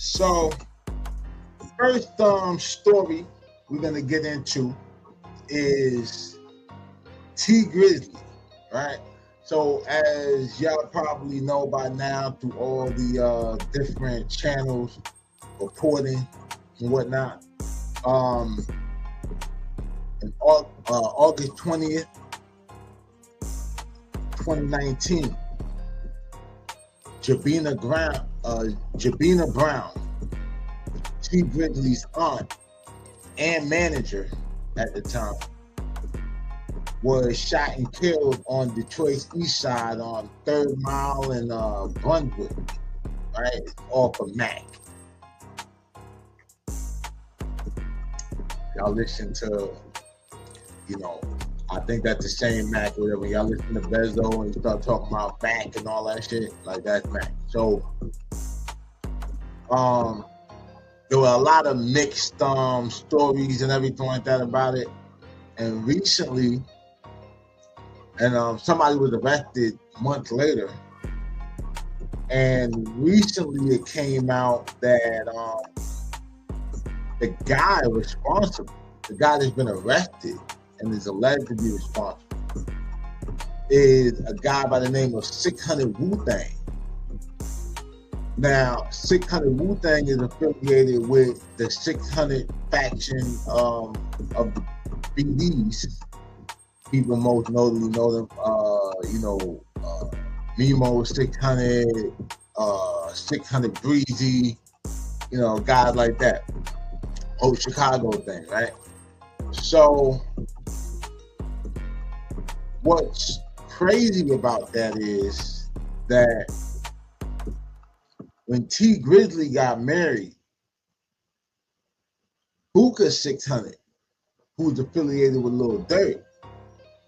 So, first story we're gonna get into is T Grizzley, right? So, as y'all probably know by now through all the different channels reporting and whatnot, in August 20th, 2019, JOBINA Brown, T Grizzley's aunt and manager at the time, was shot and killed on Detroit's east side on 3rd Mile and Brunswick, right, off of Mac. Y'all listen to, I think that's the same Mac, whatever. Y'all listen to Bezo and start talking about Mac and all that shit, like that's Mac. So, there were a lot of mixed stories and everything like that about it. And recently, somebody was arrested months later. And recently it came out that the guy responsible, the guy that's been arrested and is alleged to be responsible, is a guy by the name of 600 Wu-Tang. Now, 600 Wu-Tang is affiliated with the 600 faction of the BDs. People most notably know them, Memo 600, 600 Breezy, guys like that. Whole Chicago thing, right? So, what's crazy about that is that when T Grizzley got married, Booker 600, who's affiliated with Lil Durk,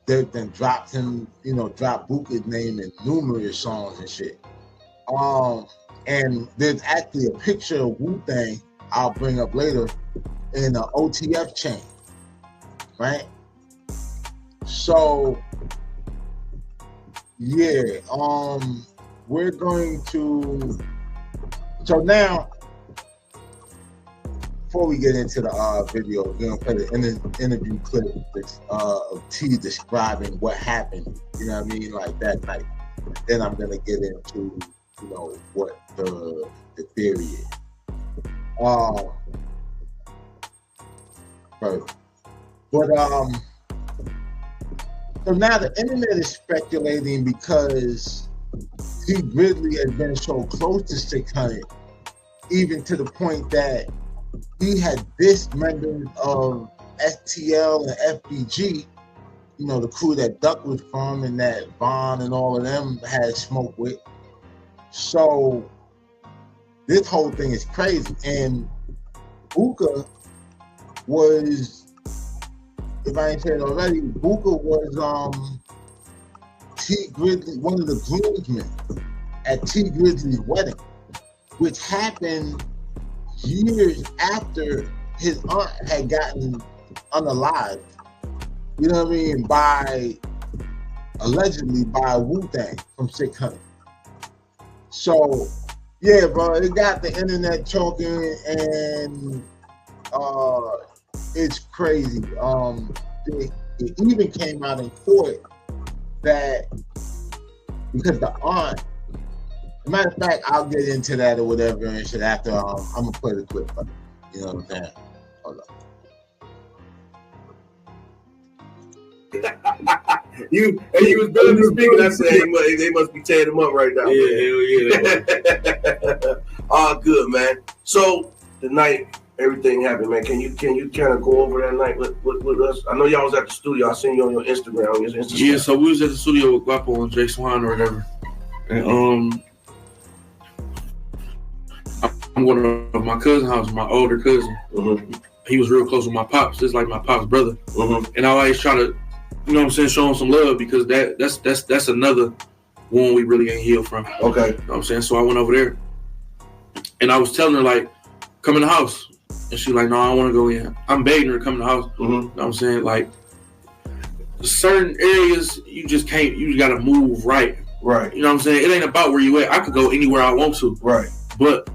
Durk then dropped him, dropped Booker's name in numerous songs and shit. And there's actually a picture of Wu-Tang I'll bring up later in an OTF chain, right? So, yeah, we're going to. So now, before we get into the video, we're gonna play the interview clip of T describing what happened. You know what I mean, like that night. Then I'm gonna get into, what the theory is. So now the internet is speculating because T Grizzley has been so close to 600, even to the point that he had dissed members of STL and FBG, the crew that Duck was from and that Vaughn and all of them had smoke with. So this whole thing is crazy. And Booker was, if I ain't said it already, Booker was T Grizzley, one of the groomsmen at T Grizzley's wedding, which happened years after his aunt had gotten unalived, allegedly by Wu-Tang from 600. So, yeah, bro, it got the internet talking, and it's crazy. It even came out in court that because the aunt, matter of fact, I'll get into that or whatever and shit after I'm gonna play the clip. You know what I'm saying? Hold up. you was barely speaking. I said they must be tearing him up right now. Yeah. All good, man. So the night everything happened, man. Can you kind of go over that night with us? I know y'all was at the studio. I seen you on your Instagram. Yeah, so we was at the studio with Guapo and Jay Swan or whatever. And I'm going to my cousin's house, my older cousin. Mm-hmm. He was real close with my pops, just like my pops' brother. Mm-hmm. And I always try to, show him some love because that's another wound we really ain't healed from. Okay. You know what I'm saying? So I went over there and I was telling her, like, come in the house. And she like, no, I don't want to go in. I'm begging her to come in the house. Mm-hmm. You know what I'm saying? Like, certain areas, you just got to move right. Right. You know what I'm saying? It ain't about where you at. I could go anywhere I want to. Right. But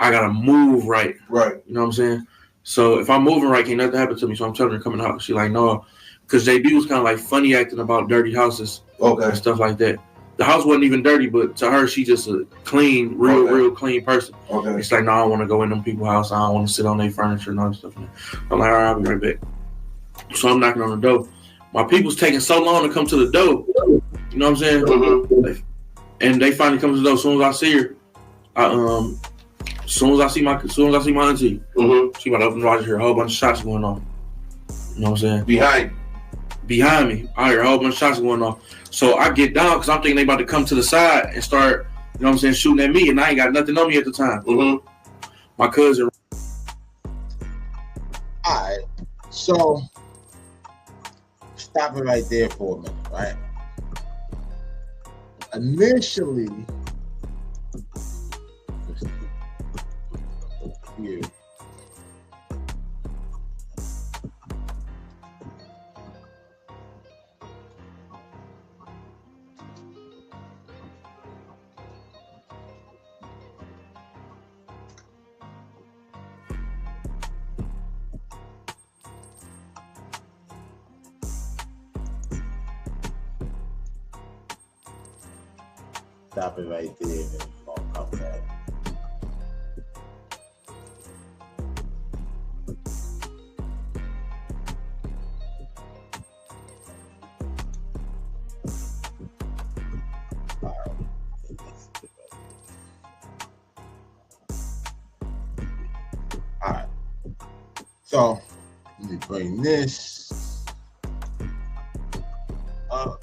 I gotta move right. Right. You know what I'm saying? So if I'm moving right, can't nothing happen to me. So I'm telling her to come in the house. She like, no, because JB was kind of like funny acting about dirty houses and stuff like that. The house wasn't even dirty, but to her, she just a clean, real clean person. It's like, no, I don't want to go in them people's house. I don't want to sit on their furniture and all that stuff. I'm like, all right, I'll be right back. So I'm knocking on the door. My people's taking so long to come to the door. You know what I'm saying? And they finally come to the door. As soon as I see her, as soon as I see my auntie, she about to open the door. I just hear a whole bunch of shots going on. You know what I'm saying? Behind me, I hear a whole bunch of shots going on. So I get down because I'm thinking they about to come to the side and start, you know what I'm saying, shooting at me, and I ain't got nothing on me at the time. My cousin. All right, so stop it right there for a minute, right? Initially, you. Stop it right there and then I'll come back. All right. So let me bring this up.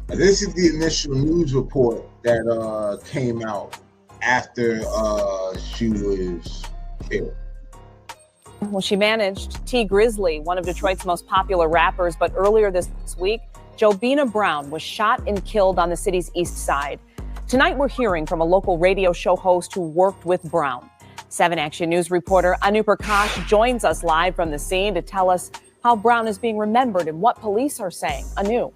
This is the initial news report that came out after she was killed. Well, she managed T. Grizzley, one of Detroit's most popular rappers, but earlier this week, JOBINA Brown was shot and killed on the city's east side. Tonight, we're hearing from a local radio show host who worked with Brown. 7 Action News reporter Anu Prakash joins us live from the scene to tell us how Brown is being remembered and what police are saying. Anu.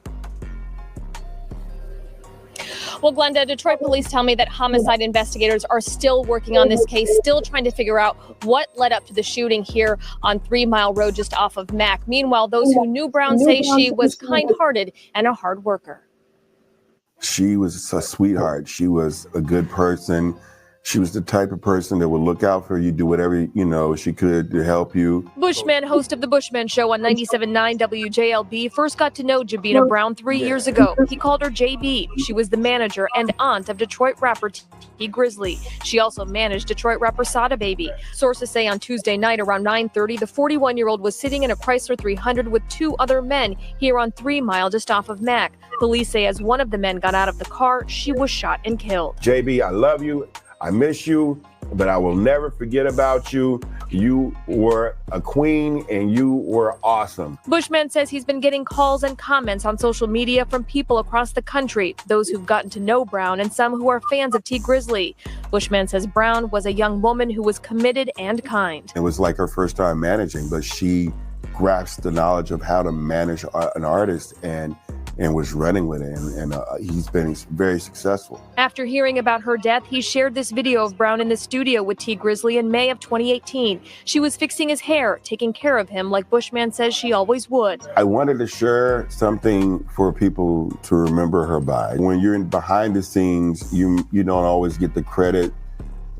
Well, Glenda, Detroit police tell me that homicide investigators are still working on this case, still trying to figure out what led up to the shooting here on 3 Mile Road just off of Mack. Meanwhile, those who knew Brown say she was kind-hearted and a hard worker. She was a sweetheart. She was a good person. She was the type of person that would look out for you, do whatever, she could to help you. Bushman, host of the Bushman Show on 97.9 WJLB, first got to know JOBINA Brown 3 years ago. He called her JB. She was the manager and aunt of Detroit rapper T. Grizzley. She also managed Detroit rapper Sada Baby. Sources say on Tuesday night around 9:30, the 41-year-old was sitting in a Chrysler 300 with 2 other men here on 3 Mile just off of Mack. Police say as one of the men got out of the car, she was shot and killed. JB, I love you. I miss you, but I will never forget about you. You were a queen and you were awesome. Bushman says he's been getting calls and comments on social media from people across the country, those who've gotten to know Brown and some who are fans of T. Grizzley. Bushman says Brown was a young woman who was committed and kind. It was like her first time managing, but she grasped the knowledge of how to manage an artist and was running with it, and he's been very successful. After hearing about her death, he shared this video of Brown in the studio with T. Grizzley in May of 2018. She was fixing his hair, taking care of him like Bushman says she always would. I wanted to share something for people to remember her by. When you're behind the scenes, you don't always get the credit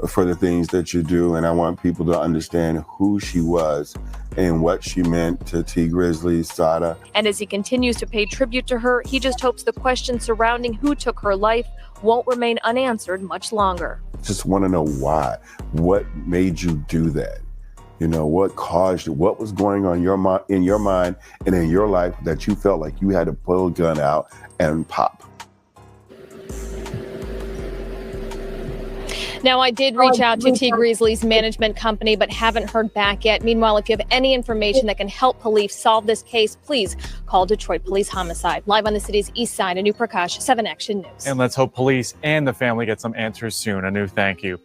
for the things that you do, and I want people to understand who she was and what she meant to T. Grizzley, Sada. And as he continues to pay tribute to her, he just hopes the questions surrounding who took her life won't remain unanswered much longer. Just want to know why. What made you do that? What caused you? What was going on in your mind and in your life that you felt like you had to pull a gun out and pop? Now, I did reach out to T. Grizzley's management company, but haven't heard back yet. Meanwhile, if you have any information that can help police solve this case, please call Detroit Police Homicide. Live on the city's east side, Anu Prakash, 7 Action News. And let's hope police and the family get some answers soon. Anu, thank you.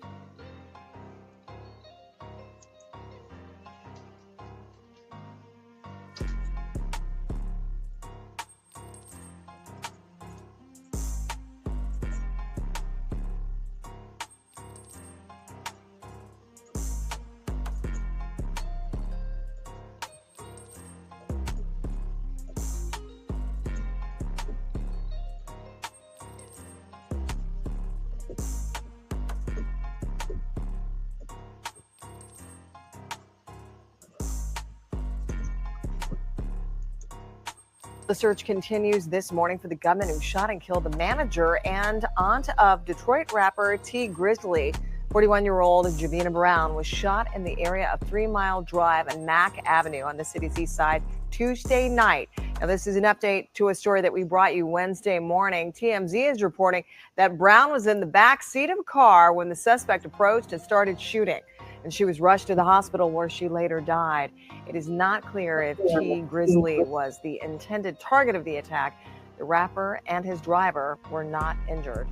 The search continues this morning for the gunman who shot and killed the manager and aunt of Detroit rapper T. Grizzley. 41-year-old JOBINA Brown was shot in the area of 3 Mile Drive and Mack Avenue on the city's east side Tuesday night. Now, this is an update to a story that we brought you Wednesday morning. TMZ is reporting that Brown was in the back seat of a car when the suspect approached and started shooting, and she was rushed to the hospital where she later died. It is not clear if T. Grizzley was the intended target of the attack. The rapper and his driver were not injured.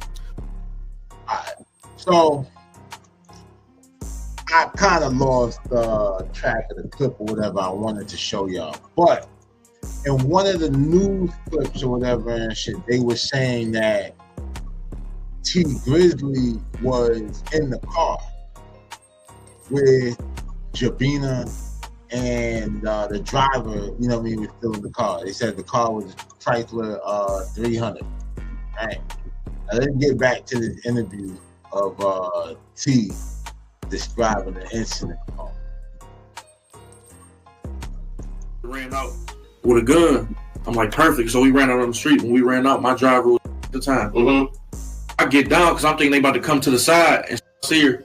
So I kind of lost track of the clip or whatever I wanted to show y'all. But in one of the news clips or whatever and shit, they were saying that T. Grizzley was in the car with JOBINA and the driver, you know what I mean, was still in the car. They said the car was a Chrysler 300. Right. Now let's get back to this interview of T describing the incident. Ran out with a gun. I'm like, perfect. So we ran out on the street. When we ran out, my driver was at the time. I get down because I'm thinking they about to come to the side and see her.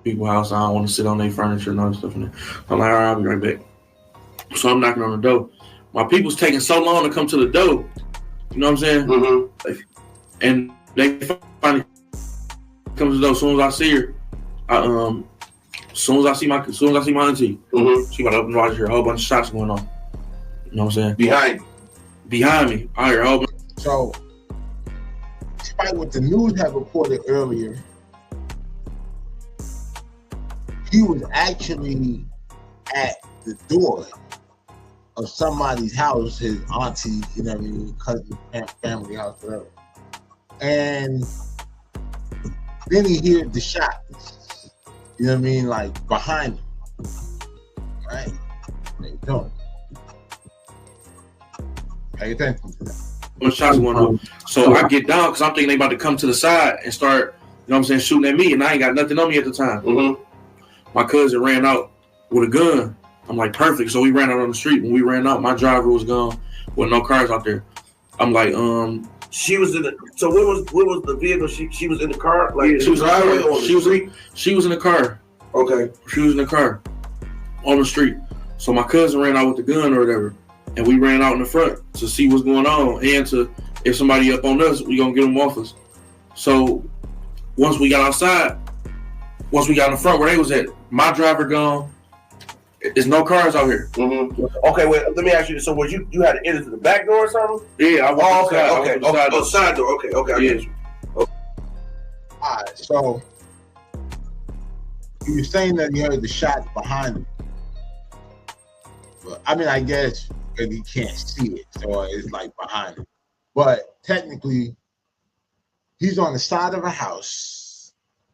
People's house, I don't want to sit on their furniture and other stuff in there. I'm like, all right, I'll be right back. So I'm knocking on the door. My people's taking so long to come to the door. You know what I'm saying? And they finally come to the door. As soon as I see her, as soon as I see my auntie, she about to open the door. I hear a whole bunch of shots going on. You know what I'm saying? Behind me. I hear a whole bunch. So, despite what the news had reported earlier, he was actually at the door of somebody's house, his auntie, you know what I mean, cousin, family house, whatever. And then he heard the shots, you know what I mean, like behind him, right? There you go. Pay attention to that. What shots going on? So I get down because I'm thinking they about to come to the side and start, you know what I'm saying, shooting at me, and I ain't got nothing on me at the time. My cousin ran out with a gun. I'm like, perfect. So we ran out on the street. When we ran out, my driver was gone with no cars out there. I'm like, she was in the. So what was the vehicle? She was in the car. Like she was in the car. Okay. She was in the car on the street. So my cousin ran out with the gun or whatever, and we ran out in the front to see what's going on and to if somebody up on us, we gonna get them off us. So once we got outside. Once we got in the front where they was at, my driver gone. There's no cars out here. Okay, wait. Let me ask you this. So, was you had to enter to the back door or something? Yeah, I was. Okay. Side door. Okay. I get you. All right. So you were saying that you heard the shots behind him. But I mean, I guess because he can't see it, so it's like behind him. But technically, he's on the side of a house.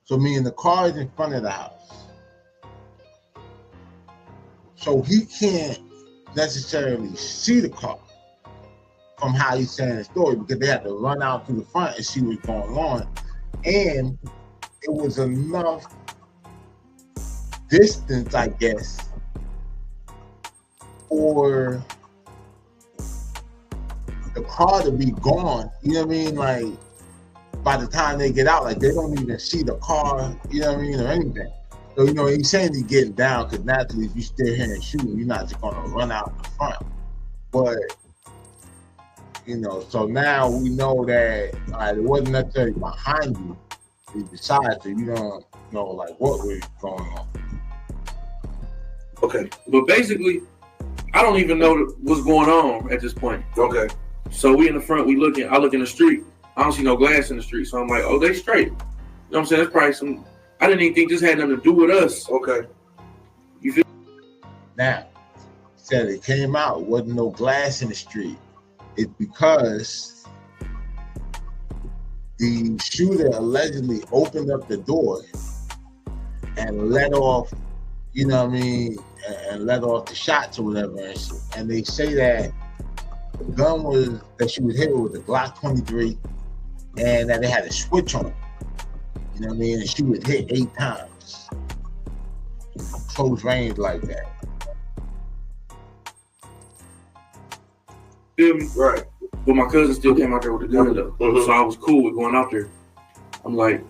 So meaning the car is in front of the house. So he can't necessarily see the car from how he's saying the story because they had to run out to the front and see what's going on. And it was enough distance, I guess, for the car to be gone. You know what I mean? Like, by the time they get out, like they don't even see the car, you know what I mean, or anything. So, you know, he's saying he's getting down because naturally if you still hearing shooting, you're not just gonna run out in the front. But, you know, so now we know that it wasn't necessarily behind you, besides, you don't know like what was going on. Okay. But basically, I don't even know what's going on at this point. Okay. So we in the front, I look in the street. I don't see no glass in the street. So I'm like, oh, they straight. You know what I'm saying? That's probably some, I didn't even think this had nothing to do with us. Okay. You feel? Now, said it came out, wasn't no glass in the street. It's because the shooter allegedly opened up the door and let off, you know what I mean, and let off the shots or whatever. And they say that the gun that she was hit with a Glock 23 and that it had a switch on it. You know what I mean? And she was hit 8 times. Close range like that. Feel me? Right. But my cousin still came out there with the gun though. Mm-hmm. So I was cool with going out there. I'm like,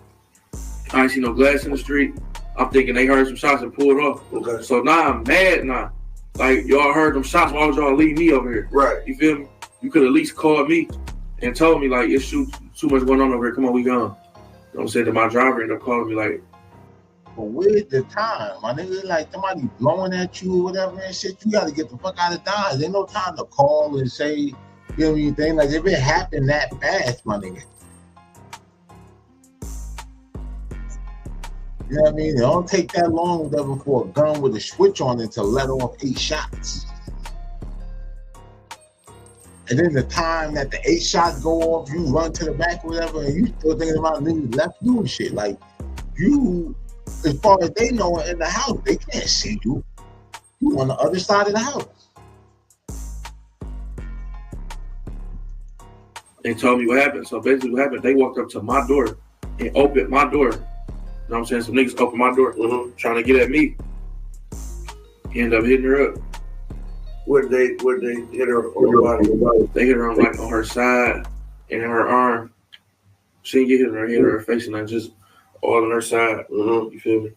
I ain't see no glass in the street. I'm thinking they heard some shots and pulled off. Okay. So now I'm mad now. Like, y'all heard them shots, why would y'all leave me over here? Right. You feel me? You could at least call me and told me, like, it's too much going on over here. Come on, we gone. You know what I'm saying? That my driver ended up calling me, like, but where's the time? My nigga, like, somebody blowing at you or whatever and shit, you got to get the fuck out of Dodge. There's no time to call and say, you know anything. Like, if it happened that fast, my nigga. You know what I mean? It don't take that long for a gun with a switch on it to let off 8 shots. And then the time that the 8 shots go off, you run to the back or whatever, and you still thinking about niggas left doing shit. Like, you, as far as they know, in the house, they can't see you. You on the other side of the house. they told me what happened. So basically what happened, they walked up to my door and opened my door. You know what I'm saying? Some niggas opened my door, trying to get at me. Ended up hitting her up. Where they hit her on the body? They hit her on like on her side and in her arm. She didn't get hit in her head or her face, and then just all on her side. You feel me?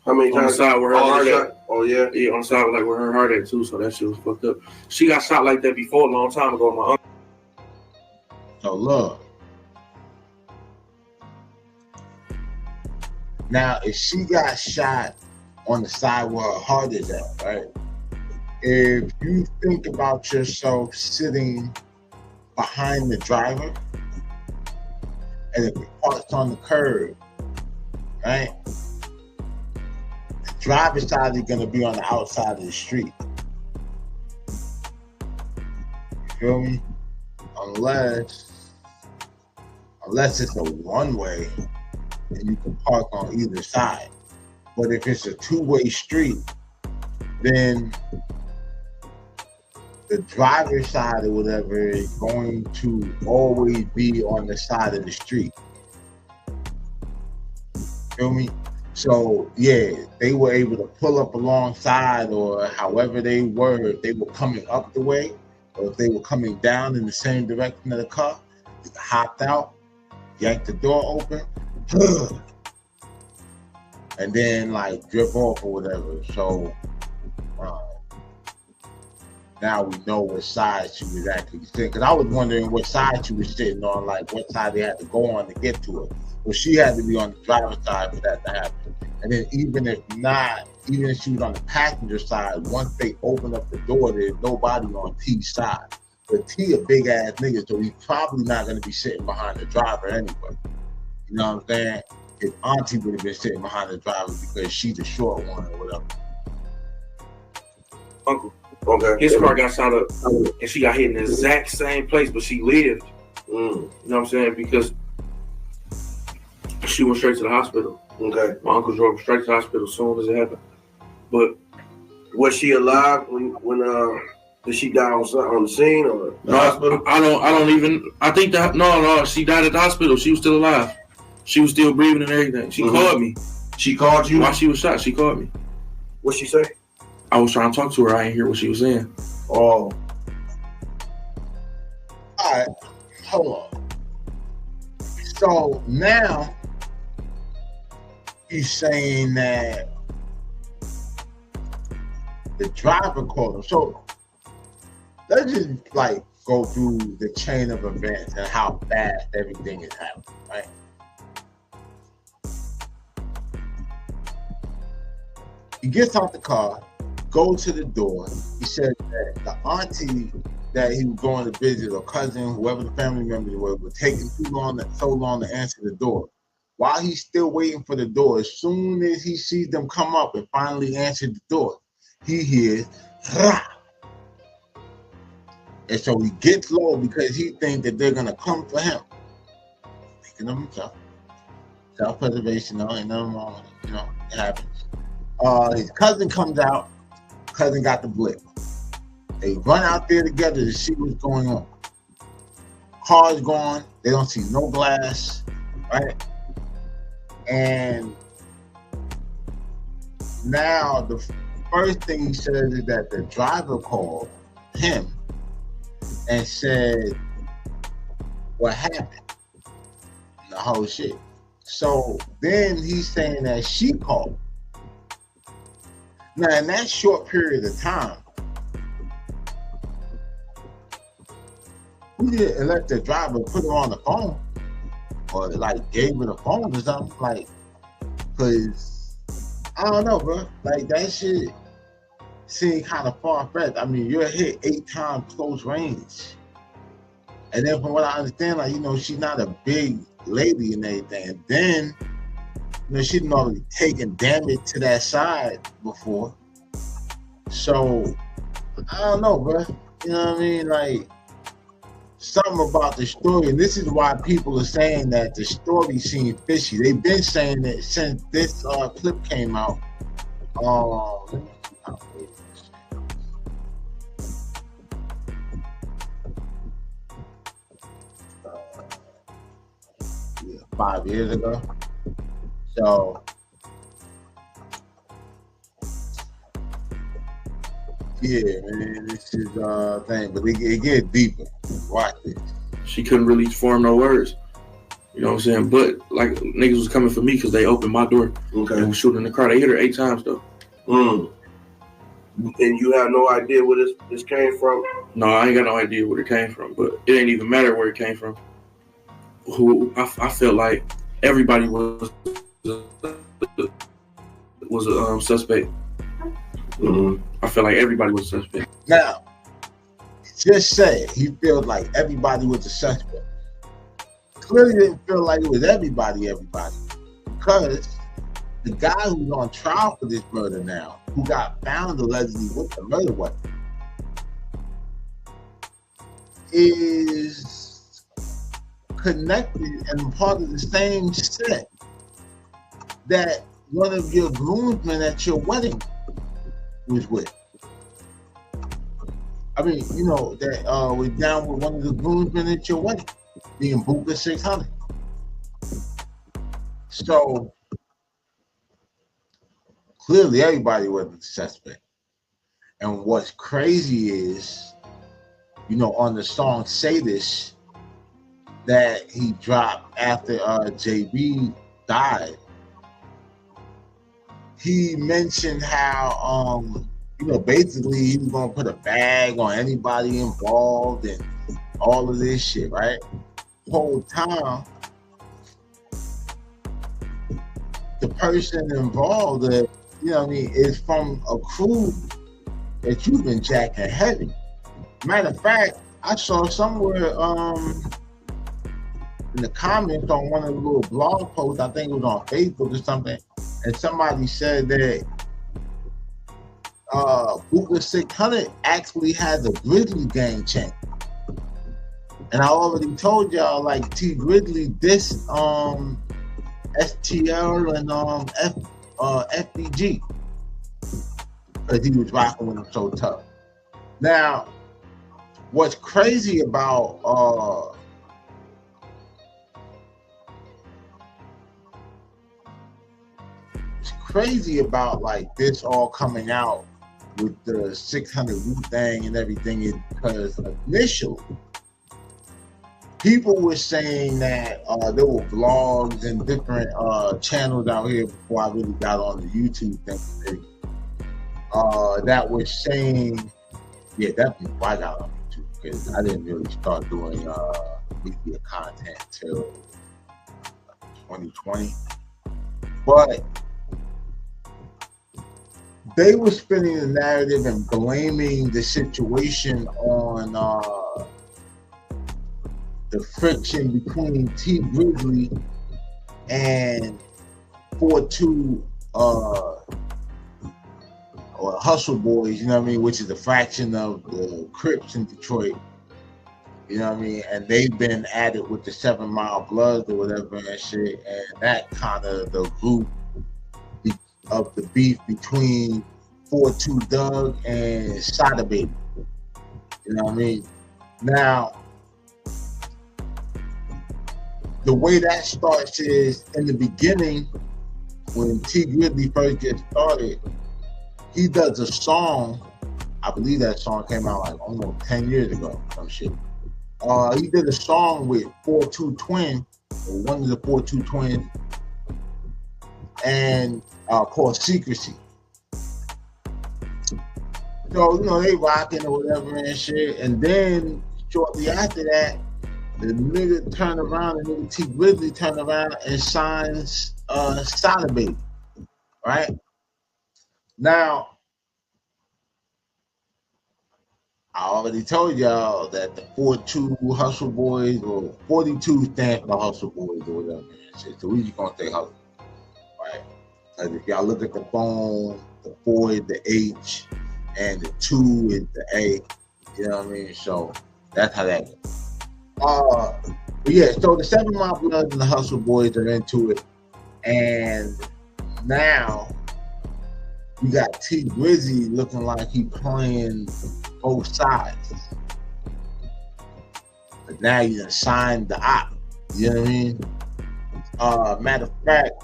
How many times? On the side where her heart at. Oh yeah. Yeah, on the side like where her heart at too. So that shit was fucked up. She got shot like that before a long time ago. My uncle. So look. Now, if she got shot on the side where her heart is at, right? If you think about yourself sitting behind the driver, and if it parks on the curb, right? The driver's side is gonna be on the outside of the street. You feel me? Unless it's a one-way and you can park on either side. But if it's a two-way street, then the driver's side or whatever is going to always be on the side of the street. Feel me? So yeah, they were able to pull up alongside, or however they were, if they were coming up the way, or if they were coming down in the same direction of the car, they hopped out, yanked the door open, and then like drip off or whatever. So now we know what side she was actually sitting. Because I was wondering what side she was sitting on, like what side they had to go on to get to her. Well, she had to be on the driver's side for that to happen. And then even if she was on the passenger side, once they open up the door, there's nobody on T's side. But T a big ass nigga, so he's probably not gonna be sitting behind the driver anyway. You know what I'm saying? His auntie would have been sitting behind the driver because she's the short one or whatever. Uncle. Okay. His car got shot up and she got hit in the exact same place, but she lived. You know what I'm saying? Because she went straight to the hospital. Okay. My uncle drove straight to the hospital as soon as it happened. But was she alive when did she die on the scene or the hospital? I think that no, she died at the hospital. She was still alive. She was still breathing and everything. She called me. She called you? While she was shot, she called me. What'd she say? I was trying to talk to her. I didn't hear what she was saying. Oh. All right, hold on. So now he's saying that the driver called him. So let's just like go through the chain of events and how fast everything is happening, right? He gets out the car, goes to the door. He said that the auntie that he was going to visit, or cousin, whoever the family members were taking so long to answer the door. While he's still waiting for the door, as soon as he sees them come up and finally answer the door, he hears, rah! And so he gets low because he thinks that they're gonna come for him. Thinking of himself. Self-preservation, ain't nothing wrong with it, it happens. His cousin comes out, cousin got the blip. They run out there together to see what's going on. Car's gone, they don't see no glass, right? And now the first thing he says is that the driver called him and said what happened, the whole shit. So then he's saying that she called. Now in that short period of time, who didn't let the driver put her on the phone or like gave her the phone or something, like, cause I don't know, bro, like that shit seemed kind of far-fetched. I mean, you're hit 8 times close range, and then from what I understand, like, she's not a big lady and everything, and then she didn't already taken damage to that side before, so I don't know, bro. You know what I mean? Like, something about the story, and this is why people are saying that the story seems fishy. They've been saying it since this clip came out. Yeah, 5 years ago. So yeah, man, this is thing, but it gets deeper. Watch this. She couldn't really form no words. You know what I'm saying? But like, niggas was coming for me because they opened my door and was shooting in the car. They hit her 8 times though. And you have no idea where this came from? No, I ain't got no idea where it came from, but it ain't even matter where it came from. I felt like everybody was a suspect. I felt like everybody was a suspect. Now, just say he feels like everybody was a suspect. Clearly didn't feel like it was everybody, because the guy who's on trial for this murder now, who got found allegedly with the murder weapon, is connected and part of the same set that one of your groomsmen at your wedding was with. I mean, that was down with one of the groomsmen at your wedding, being Booker 600. So clearly everybody was a suspect. And what's crazy is, on the song Say This that he dropped after JB died, he mentioned how basically he was gonna put a bag on anybody involved and all of this shit, right? Whole time, the person involved, is from a crew that you've been jacking heavy. Matter of fact, I saw somewhere in the comments on one of the little blog posts, I think it was on Facebook or something, and somebody said that Booker 600 actually has a Grizzly gang chain. And I already told y'all, like, T Grizzly dissed STL and FBG because he was rocking with them so tough. Now, what's crazy about like this all coming out with the 600 root thing and everything is because initially people were saying that there were vlogs and different channels out here before I really got on the YouTube thing that were saying, yeah, that's before I got on YouTube, because I didn't really start doing media content till 2020. But they were spinning the narrative and blaming the situation on the friction between T Grizzly and 4-2 or Hustle Boys, you know what I mean, which is a fraction of the Crips in Detroit, you know what I mean, and they've been at it with the 7 Mile Bloods or whatever and shit, and that kind of the root of the beef between 4-2 Doug and Sada Baby, you know what I mean. Now, the way that starts is in the beginning, when T Grizzly first gets started, he does a song. I believe that song came out like almost 10 years ago, some shit. He did a song with 4-2 Twin, or one of the 4-2 Twins, and called Secrecy. So, you know, they rocking or whatever and shit. And then shortly after that, the nigga turned around, the nigga T Grizzly turned around and signs Sada Baby, right? Now, I already told y'all that the 4-2 Hustle Boys, or 42 stands for Hustle Boys or whatever, shit. So we just gonna say Hustle, right? Because if y'all look at the phone, the 4 is the H, and the 2 is the A, you know what I mean? So that's how that goes. But yeah, so the 7 Mile Bloods and the Hustle Boys are into it, and now you got T Grizzly looking like he playing both sides. But now you done signed the op. You know what I mean? Matter of fact,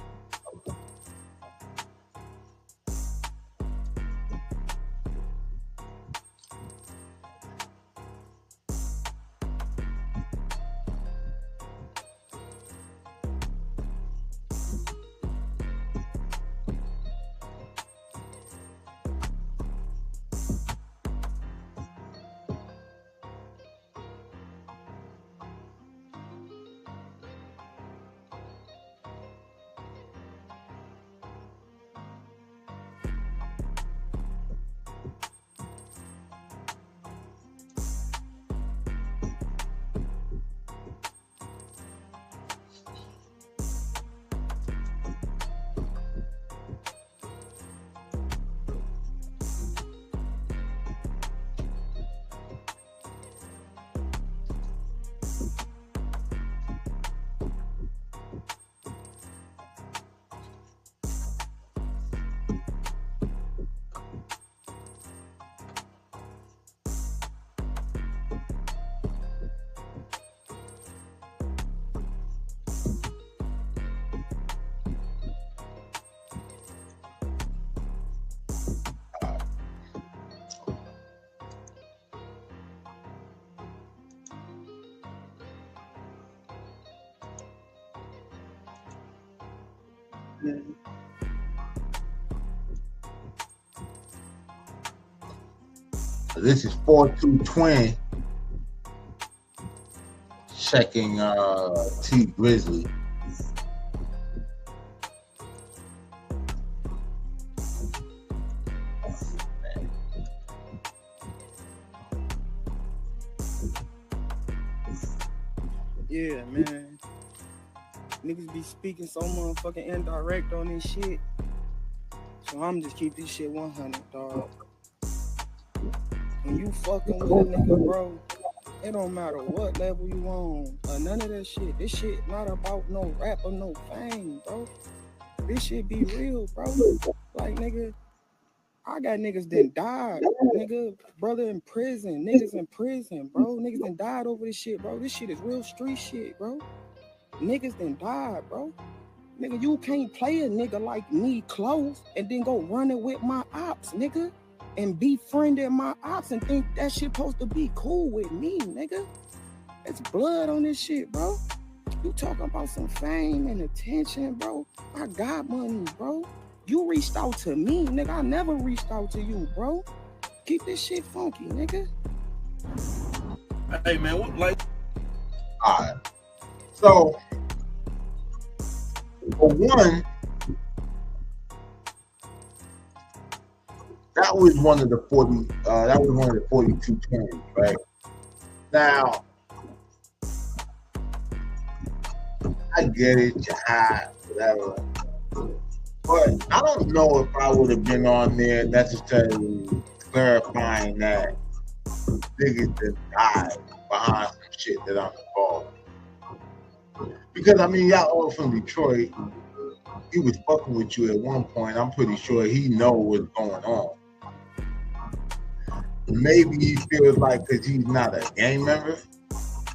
this is 4-2 Twin checking T Grizzly. Yeah, man. Niggas be speaking so motherfucking indirect on this shit. So I'm just keep this shit 100, dog. When you fucking with a nigga, bro, it don't matter what level you on or none of that shit. This shit not about no rap or no fame, bro. This shit be real, bro. Like, nigga, I got niggas that died, nigga, brother in prison, niggas in prison, bro. Niggas done died over this shit, bro. This shit is real street shit, bro. Niggas done died, bro. Nigga, you can't play a nigga like me close and then go running with my ops, nigga, and befriending my ops and think that shit supposed to be cool with me, nigga. It's blood on this shit, bro. You talking about some fame and attention, bro. I got money, bro. You reached out to me, nigga. I never reached out to you, bro. Keep this shit funky, nigga. Hey, man, what, like... All right. So, for one, that was one of the 42 twins, right? Now, I get it, you're hot, whatever. But I don't know if I would have been on there necessarily clarifying that niggas that died behind some shit that I'm involved in. Because I mean, y'all all from Detroit. He was fucking with you at one point. I'm pretty sure he know what's going on. Maybe he feels like because he's not a gang member,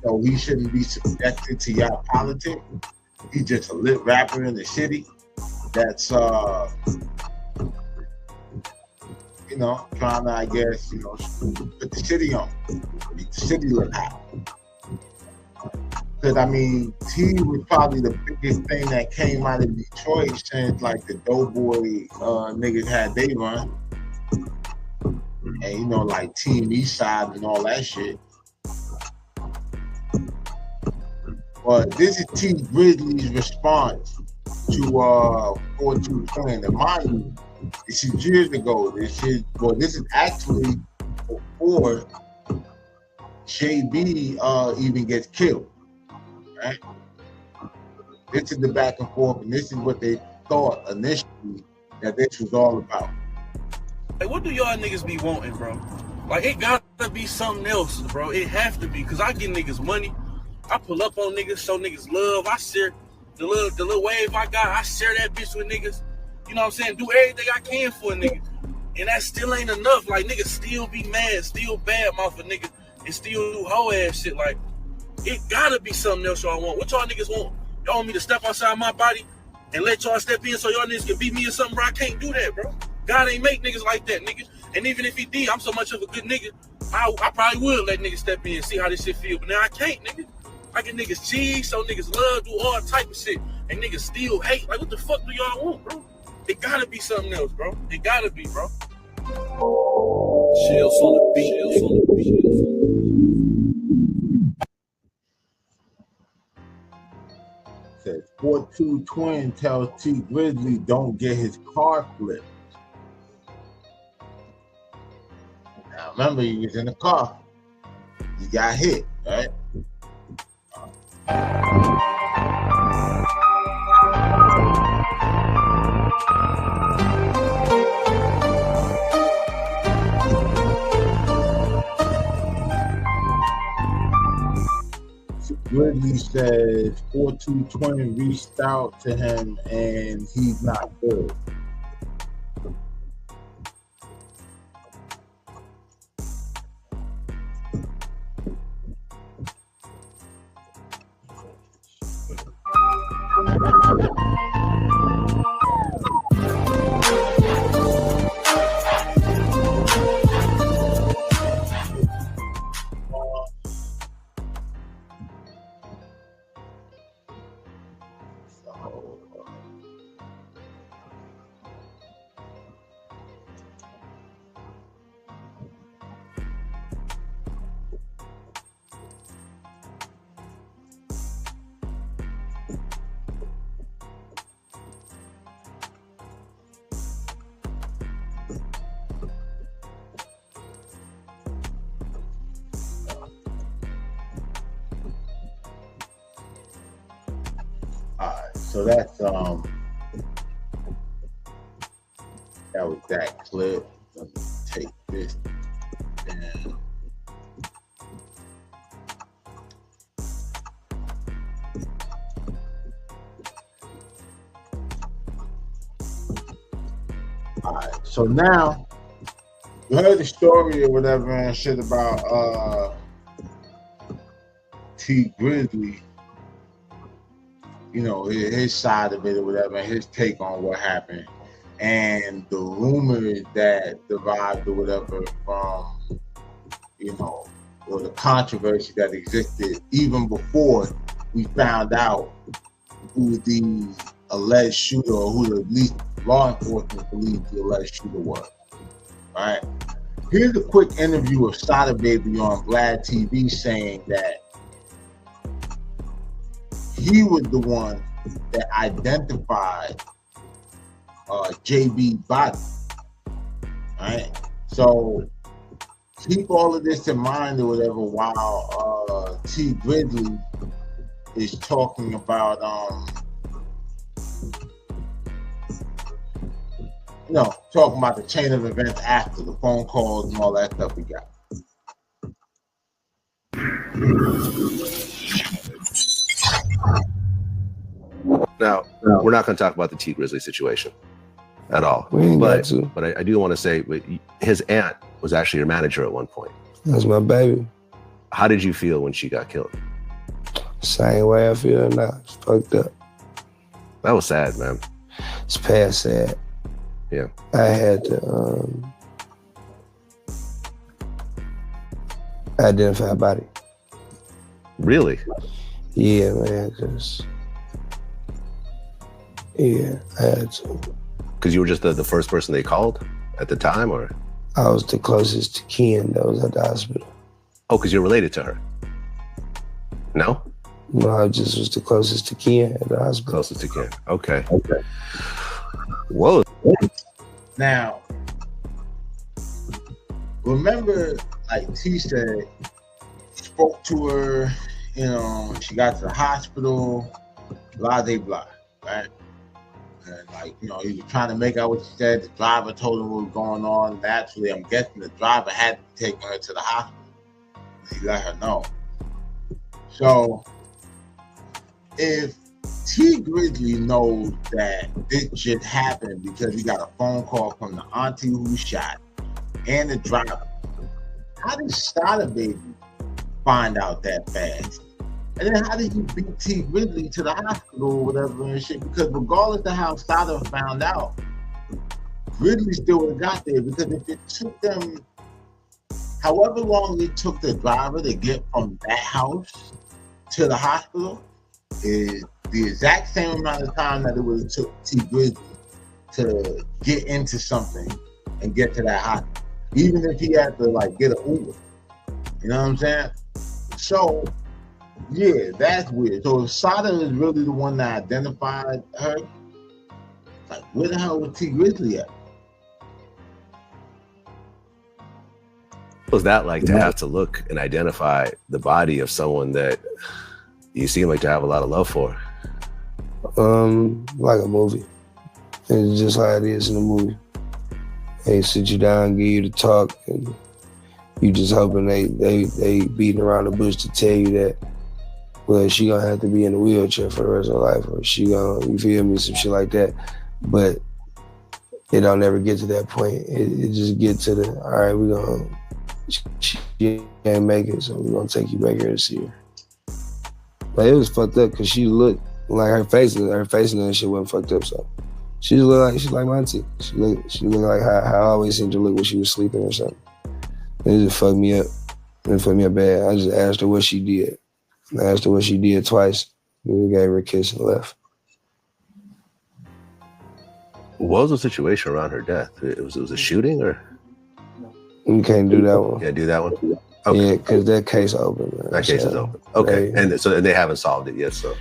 so he shouldn't be subjected to y'all politics. He's just a lit rapper in the city that's you know, trying to, I guess, you know, put the city on, make the city look hot. Because I mean, T was probably the biggest thing that came out of Detroit since like the Doughboy niggas had they run, and you know, like Team Eastside and all that shit. But this is T Grizzley's response to 42 Twin. And mind you, this is years ago. This is actually before JB even gets killed. Right? This is the back and forth, and this is what they thought initially that this was all about. Like, what do y'all niggas be wanting, bro? Like, it gotta be something else, bro. It have to be, because I give niggas money. I pull up on niggas, show niggas love. I share the little wave I got. I share that bitch with niggas. You know what I'm saying? Do everything I can for a nigga. And that still ain't enough. Like, niggas still be mad, still bad mouth a nigga, and still do hoe ass shit. Like, it gotta be something else y'all want. What y'all niggas want? Y'all want me to step outside my body and let y'all step in so y'all niggas can beat me or something, bro? I can't do that, bro. God ain't make niggas like that, nigga. And even if he did, I'm so much of a good nigga, I probably would let niggas step in and see how this shit feel. But now I can't, nigga. I get niggas cheese, so niggas love, do all type of shit, and niggas still hate. Like, what the fuck do y'all want, bro? It gotta be something else, bro. It gotta be, bro. Shells on the beat, shells on the beat. Says 42 Twin tells T Grizzley don't get his car flipped. Now remember, he was in the car. He got hit, right? Grizzley says 42 Twin reached out to him and he's not good. So that's that was that clip. Let me take this down. All right, so now you heard the story or whatever and shit about T Grizzley. You know, his side of it or whatever, his take on what happened, and the rumors that derived or whatever from, you know, or the controversy that existed even before we found out who the alleged shooter, or who at least law enforcement believed the alleged shooter was. All right. Here's a quick interview of Sada Baby on Vlad TV saying that he was the one that identified JB's body. All right? So keep all of this in mind or whatever while T Grizzley is talking about talking about the chain of events after the phone calls and all that stuff we got. Now, we're not going to talk about the T Grizzley situation at all. But I do want to say his aunt was actually your manager at one point. That's my baby. How did you feel when she got killed? Same way I feel now. It's fucked up. That was sad, man. It's past sad. Yeah. I had to identify a body. Really? Yeah, man, I had to. Because you were just the first person they called at the time, or? I was the closest to kin that was at the hospital. Oh, because you're related to her? No? No, I just was the closest to kin at the hospital. Closest to kin. Okay. Whoa. Now, remember, like T said, spoke to her, she got to the hospital, blah, blah, right? And he was trying to make out what she said. The driver told him what was going on. Naturally, I'm guessing the driver had to take her to the hospital. He let her know. So, if T Grizzley knows that this shit happened because he got a phone call from the auntie who shot and the driver, how did Sada Baby find out that fast? And then how did you beat T Grizzley to the hospital or whatever and shit? Because regardless of how Sada found out, Grizzley still would have got there, because if it took them however long it took the driver to get from that house to the hospital is the exact same amount of time that it would have took T Grizzley to get into something and get to that hospital. Even if he had to get an Uber. You know what I'm saying? So yeah, that's weird. So if Sada is really the one that identified her, where the hell was T Grizzley at? What was that like to have to look and identify the body of someone that you seem like to have a lot of love for? Like a movie. It's just how it is in a movie. They sit you down, give you the talk, and you just hoping they beating around the bush to tell you that, well, she gonna have to be in a wheelchair for the rest of her life, or she gonna, you feel me, some shit like that. But it don't ever get to that point. It just get to the, all right, she can't make it, so we're gonna take you back here to see her. It was fucked up because she looked like her face and that shit wasn't fucked up, so she just looked like, she's like my auntie. She looked like how I always seemed to look when she was sleeping or something. It just fucked me up. It fucked me up bad. I just asked her what she did. I asked her what she did twice. We gave her a kiss and left. What was the situation around her death? It was a shooting, or? You can't do that one. Yeah, do that one? Okay. Yeah, because that case open. Man. That case is open. Okay, and they haven't solved it yet, so.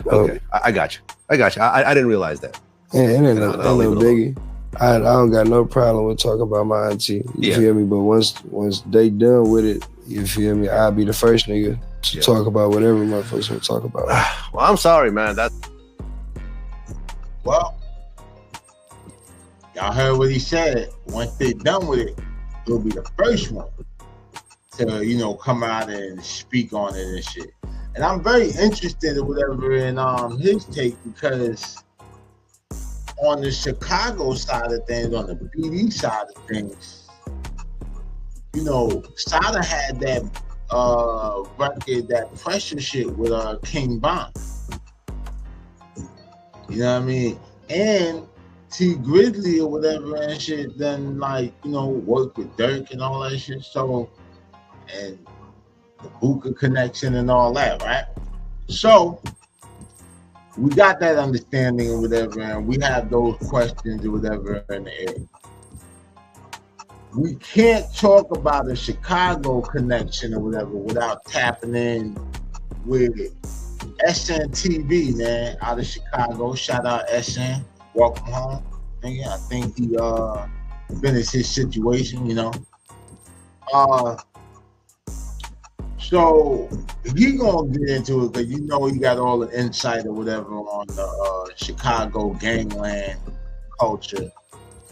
Okay, I got you. I didn't realize that. Yeah, it ain't no biggie. I don't got no problem with talking about my auntie. You feel me? But once they done with it, you feel me? I'll be the first nigga to talk about whatever motherfuckers want to talk about. Well, I'm sorry, man. Well, y'all heard what he said. Once they're done with it, he'll be the first one to, come out and speak on it and shit. And I'm very interested or whatever in his take, because on the Chicago side of things, on the BD side of things, Sada had that record, that pressure shit with King Von. You know what I mean? And T Grizzley or whatever and shit, then work with Dirk and all that shit. So, and the Buka connection and all that, right? So we got that understanding or whatever, and we have those questions or whatever in the air. We can't talk about a Chicago connection or whatever without tapping in with SNTV, man, out of Chicago. Shout out SN. Welcome home. Nigga, I think finish his situation, you know. So he gonna get into it because you know he got all the insight or whatever on the Chicago gangland culture.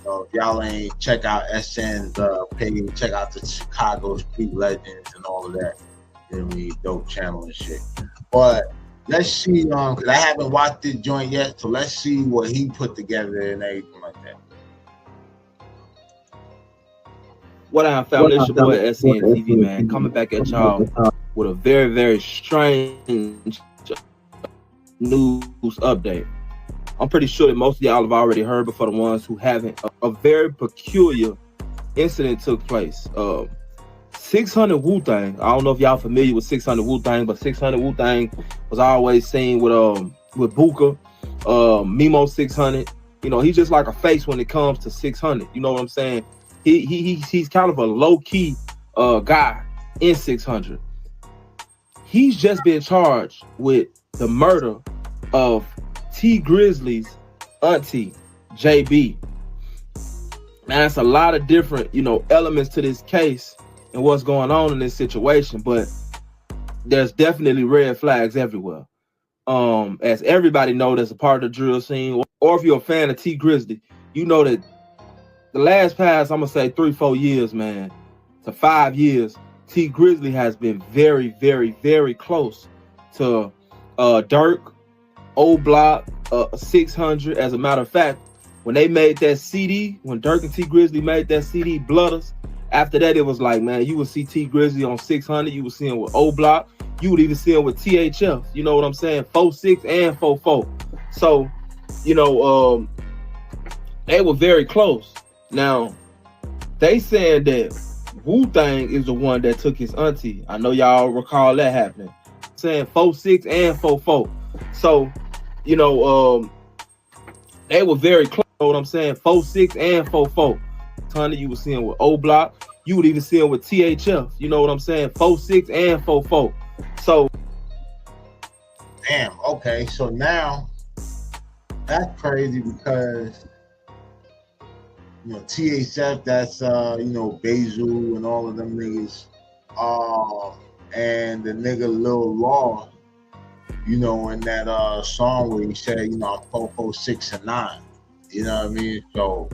So if y'all ain't check out SN's page, check out the Chicago Street Legends and all of that. You know what I mean? Dope channel and shit. But let's see, because I haven't watched this joint yet, so let's see what he put together and everything like that. What I found, it's your boy SN TV, man, coming back at y'all with a very, very strange news update. I'm pretty sure that most of y'all have already heard, but for the ones who haven't, a very peculiar incident took place. 600 Wu-Tang. I don't know if y'all familiar with 600 Wu-Tang, but 600 Wu-Tang was always seen with Buka, Memo 600. You know, he's just like a face when it comes to 600. You know what I'm saying? He's kind of a low-key guy in 600. He's just been charged with the murder of T Grizzley's auntie, JB. Now, that's a lot of different, you know, elements to this case and what's going on in this situation, but there's definitely red flags everywhere. As everybody knows, that's a part of the drill scene, or if you're a fan of T Grizzley, you know that the last past, I'm gonna say 3-4 years, man, to 5 years, T Grizzley has been very, very, very close to Dirk, Old Block, 600. As a matter of fact, when they made that CD, when Dirk and T Grizzley made that CD, Blooders, after that, it was like, man, you would see T Grizzley on 600, you would see him with Old Block, you would even see him with THF, you know what I'm saying? 4-6 and 4-4. So, you know, they were very close. Now, they saying that Wu-Tang is the one that took his auntie. I know y'all recall that happening. Saying 4-6 and 4-4. So, you know, they were very close. You know what I'm saying? 4-6 and 4-4. Tony, you would see him with O Block. You would even see him with THF. You know what I'm saying? 4-6 and 4-4. So, damn. Okay, so now that's crazy because you know THF. That's you know Basil and all of them niggas. And the nigga Lil Law. You know, in that song where he said, you know, I'm 4, 6, and 9. You know what I mean? So,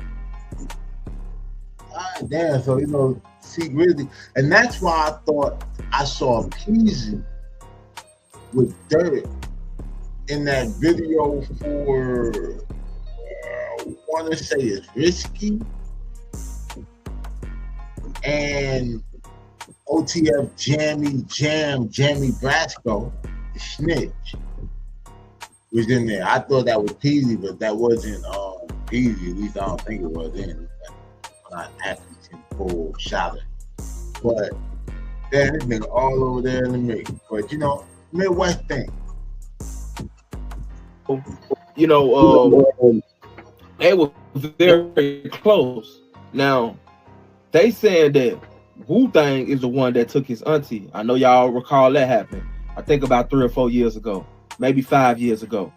damn. So, you know, T Grizzley. And that's why I thought I saw Peasy with Dirt in that video for, I want to say it's Risky. And OTF Jammy Brasco. Snitch was in there. I thought that was Peasy, but that wasn't Peasy. At least I don't think it was in. Not Atkinson full shot. But damn, this nigga all over there in the mix. But you know, Midwest thing. You know, they were very close. Now, they saying that Wu-Tang is the one that took his auntie. I know y'all recall that happening. I think about 3 or 4 years ago, maybe 5 years ago.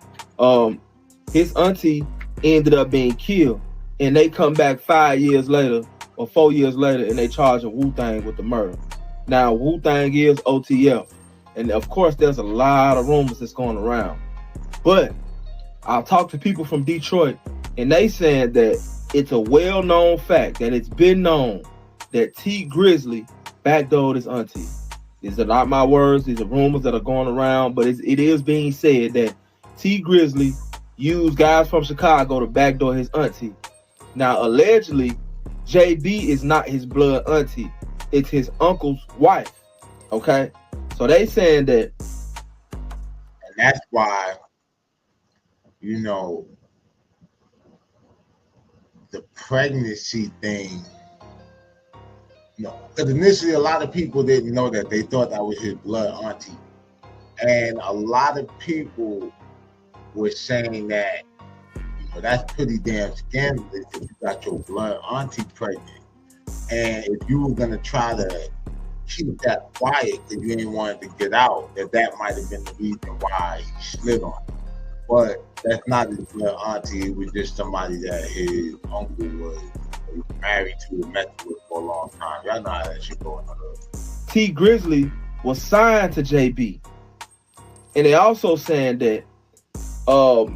His auntie ended up being killed, and they come back 5 years later or 4 years later, and they charge Wu-Tang with the murder. Now, Wu-Tang is OTF, and of course, there's a lot of rumors that's going around. But I'll talk to people from Detroit, and they saying that it's a well-known fact that it's been known that T Grizzley backdoored his auntie. These are not my words. These are rumors that are going around, but it is being said that T Grizzley used guys from Chicago to backdoor his auntie. Now, allegedly, JB is not his blood auntie. It's his uncle's wife. Okay? So they saying that. And that's why, you know, the pregnancy thing. No, because initially a lot of people didn't know that. They thought that was his blood auntie. And a lot of people were saying that, you know, that's pretty damn scandalous if you got your blood auntie pregnant. And if you were going to try to keep that quiet because you didn't want it to get out, that might have been the reason why he slid on it. But that's not his blood auntie. It was just somebody that his uncle was He was married to and met with for a long time. Y'all know how that shit going on. T Grizzley was signed to JB. And they also saying that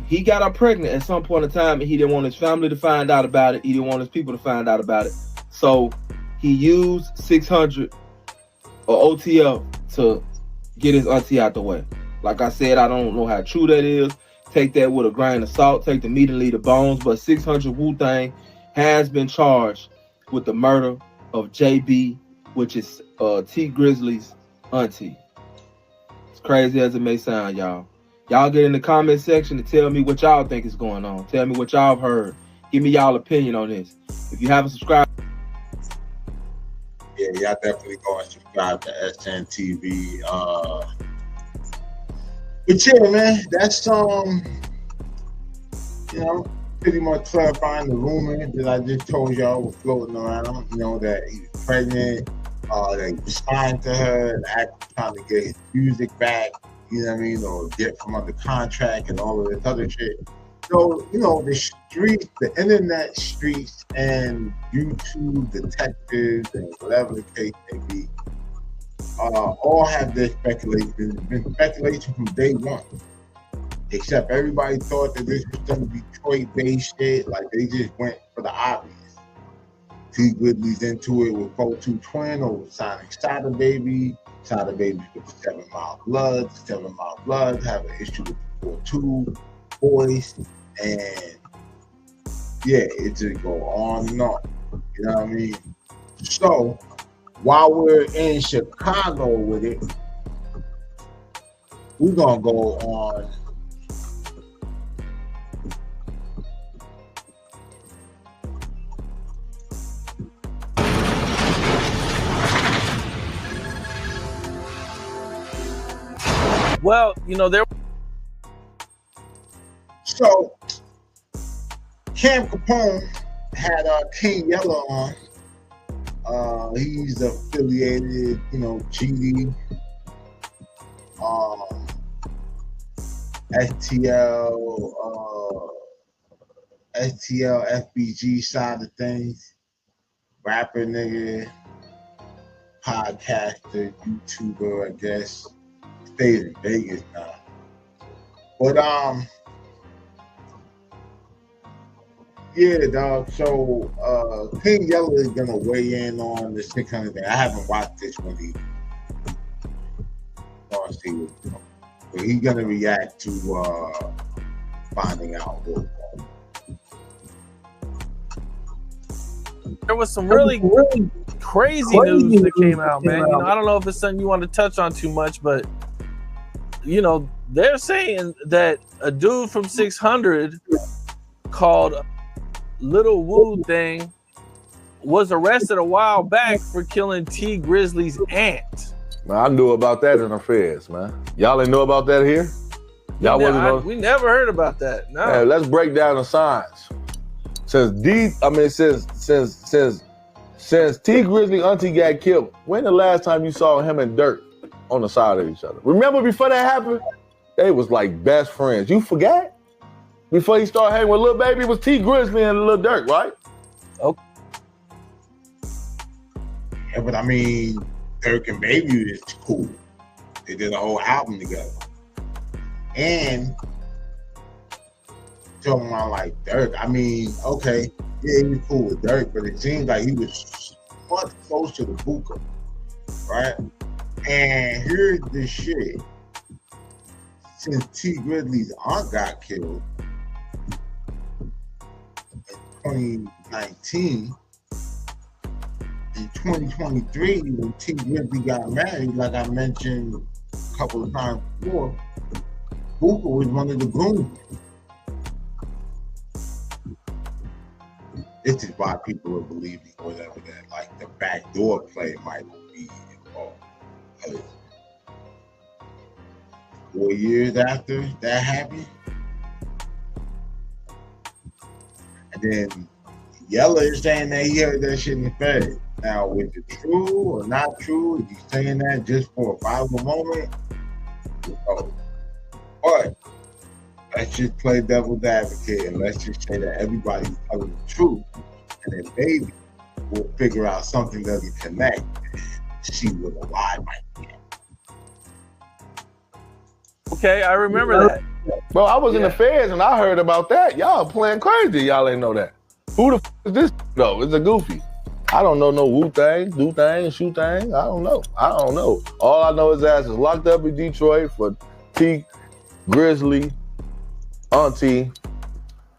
he got her pregnant at some point in time and he didn't want his family to find out about it. He didn't want his people to find out about it. So he used 600 or OTL to get his auntie out the way. Like I said, I don't know how true that is. Take that with a grain of salt. Take the meat and leave the bones. But 600 Wu-Tang has been charged with the murder of JB, which is T Grizzley's auntie. As crazy as it may sound, y'all. Y'all get in the comment section and tell me what y'all think is going on. Tell me what y'all have heard. Give me y'all opinion on this. If you haven't subscribed, yeah, y'all definitely go and subscribe to SNTV. But yeah, man, that's you know, pretty much clarifying the rumor that I just told y'all was floating around. You know, that he was pregnant, that he was signed to her, and actually trying to get his music back. You know what I mean, or get from under contract and all of this other shit. So, you know, the streets, the internet streets, and YouTube detectives and whatever the case may be, all have their speculation. There's been speculation from day one. Except everybody thought that this was some Detroit-based shit. Like, they just went for the obvious. T Grizzley's into it with 4-2 Twin over signing Sada Baby. Sada Baby with the 7 Mile Bloods. 7 Mile Bloods have an issue with the 4-2 boys. And yeah, it just go on and on. You know what I mean? So while we're in Chicago with it, we're gonna go on well, you know, there. So Cam Capone had King Yella on. He's affiliated, you know, GD, STL, FBG side of things. Rapper nigga, podcaster, YouTuber, I guess. Stays in Vegas now. But yeah, dog. So King Yella is gonna weigh in on the 600 thing. I haven't watched this one either. I'll see what, you know. But he's gonna react to finding out what. There was some really crazy news that came out, man. You know, I don't know if it's something you want to touch on too much, but you know, they're saying that a dude from 600 called Little Wu Thing was arrested a while back for killing T Grizzley's aunt. Man, I knew about that in the feds, man. Y'all didn't know about that here? Y'all we never heard about that. No. Man, let's break down the science. Since T Grizzley auntie got killed, when the last time you saw him and Dirk on the side of each other? Remember before that happened? They was like best friends. You forgot? Before he started hanging with Lil Baby, it was T Grizzley and Lil Dirk, right? Okay. Yeah, but I mean, Dirk and Baby is cool. They did a whole album together. And talking about like Dirk, I mean, okay, yeah, he was cool with Dirk, but it seemed like he was much closer to Booker, right? And here's the shit. Since T Grizzley's aunt got killed in 2019, in 2023, when T Grizzley got married, like I mentioned a couple of times before, Booker was one of the grooms. This is why people are believing whatever that, like the backdoor play might be involved. 4 years after that happened, and then Yella is saying that he heard that shit in the Fed. Now, was it true or not true? Is he saying that just for a viral moment? Oh, but let's just play devil's advocate and let's just say that everybody's telling the truth. and then maybe we'll figure out something doesn't connect. She was alive right now. Okay, I remember that. Bro, I was in the feds and I heard about that. Y'all playing crazy. Y'all ain't know that. Who the f is this though? It's a goofy. I don't know no Wu-Tang, Do-Thang, Shoe-Tang. I don't know. All I know his ass is locked up in Detroit for T, Grizzly, Auntie.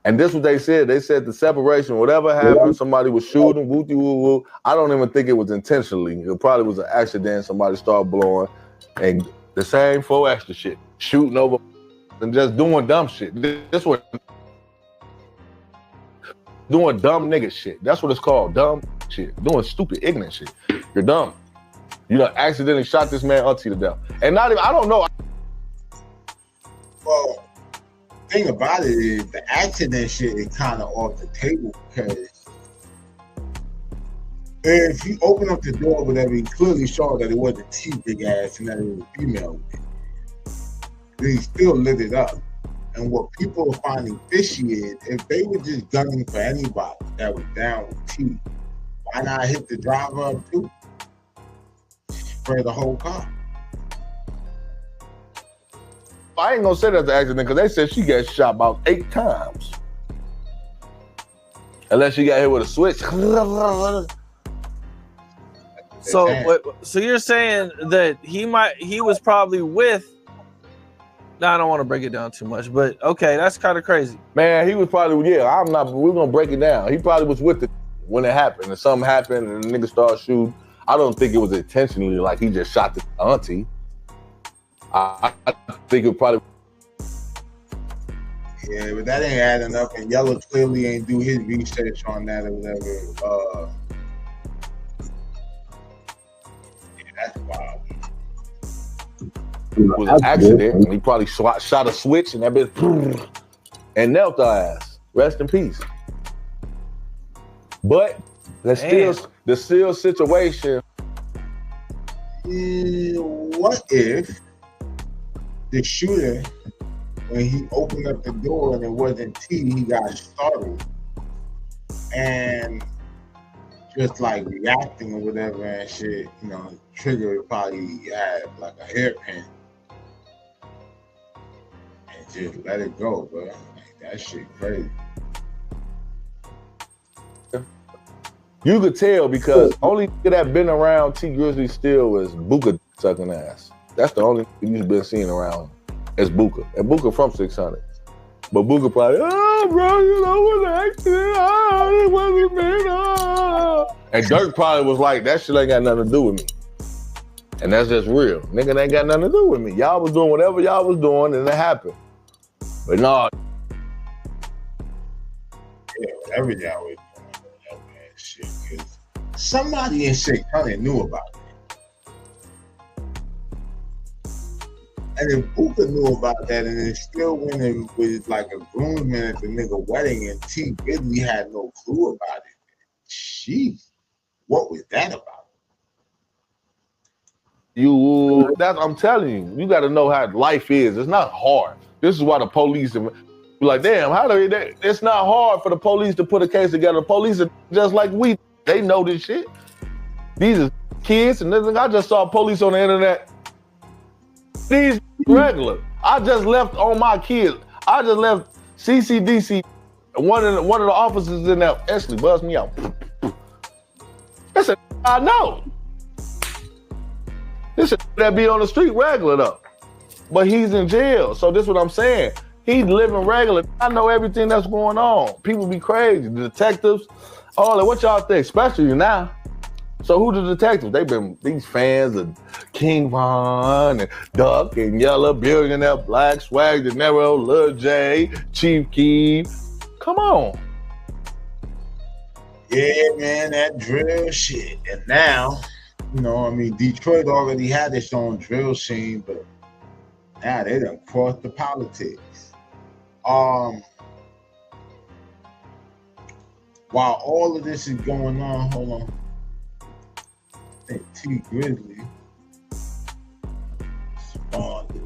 And this is what they said. They said the separation, whatever happened, somebody was shooting, woo-woo-woo. I don't even think it was intentionally. It probably was an accident. Somebody started blowing. And the same 4 extra shit. Shooting over and just doing dumb shit. This what doing dumb nigga shit. That's what it's called, dumb shit. Doing stupid, ignorant shit. You're dumb. You done accidentally shot this man auntie to death. And not even, I don't know. Well, the thing about it is the accident shit is kind of off the table because if you open up the door, whatever, you clearly saw that it wasn't T big ass and that it was a female. They still lit it up. And what people are finding fishy is if they were just gunning for anybody that was down with T, why not hit the driver up too? Spray the whole car. I ain't gonna say that's an accident because they said she got shot about 8 times. Unless she got hit with a switch. So you're saying that he was probably with. No, I don't want to break it down too much, but okay, that's kind of crazy. Man, he was probably, we're gonna break it down. He probably was with it when it happened, and something happened, and the nigga started shooting. I don't think it was intentionally like he just shot the auntie. I think it probably. Yeah, but that ain't adding up, and Yellow clearly ain't do his research on that or whatever. Yeah, that's wild. It was an accident, and he probably shot a switch, and that bitch and knelt her ass. Rest in peace. But the still situation. What if the shooter, when he opened up the door and it wasn't T, he got startled and just like reacting or whatever and shit, trigger probably had like a hairpin. Just let it go, bro. Like, that shit crazy. You could tell because only nigga that been around T Grizzly still was Booker sucking ass. That's the only thing you've been seeing around is Booker. And Booker from 600. But Booker probably, bro, was an accident. It wasn't me. And Dirk probably was like, that shit ain't got nothing to do with me. And that's just real. Nigga ain't got nothing to do with me. Y'all was doing whatever y'all was doing and it happened. But no. Yeah, whatever y'all was doing, that man shit. Because somebody in 600 knew about it. And if Booker knew about that and then still went in with like a groomsman at the nigga wedding and T Grizzly had no clue about it, jeez, what was that about? I'm telling you, you got to know how life is. It's not hard. This is why the police are like, damn, it's not hard for the police to put a case together. The police are just like they know this shit. These are kids, and I just saw police on the internet. These regular. I just left on my kids. I just left CCDC. One of the officers in there actually buzzed me out. I said, I know. This shit that be on the street regular though. But he's in jail. So this is what I'm saying. He's living regular. I know everything that's going on. People be crazy. The detectives, all that. What y'all think? Especially now. So who the detectives? They've been these fans of King Von and Duck and Yellow, Billionaire Black, Swag De Niro, Lil J, Chief Keef. Come on. Yeah, man, that drill shit. And now, Detroit already had its own drill scene, but now they done crossed the politics. While all of this is going on, hold on. I think T Grizzly responded.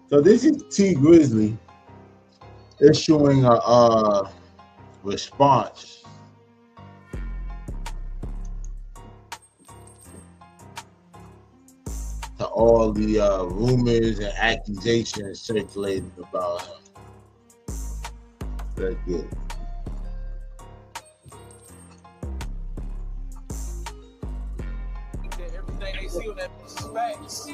So this is T Grizzly issuing a response to all the rumors and accusations circulating about him. Let's get it. Everything they see on that facts.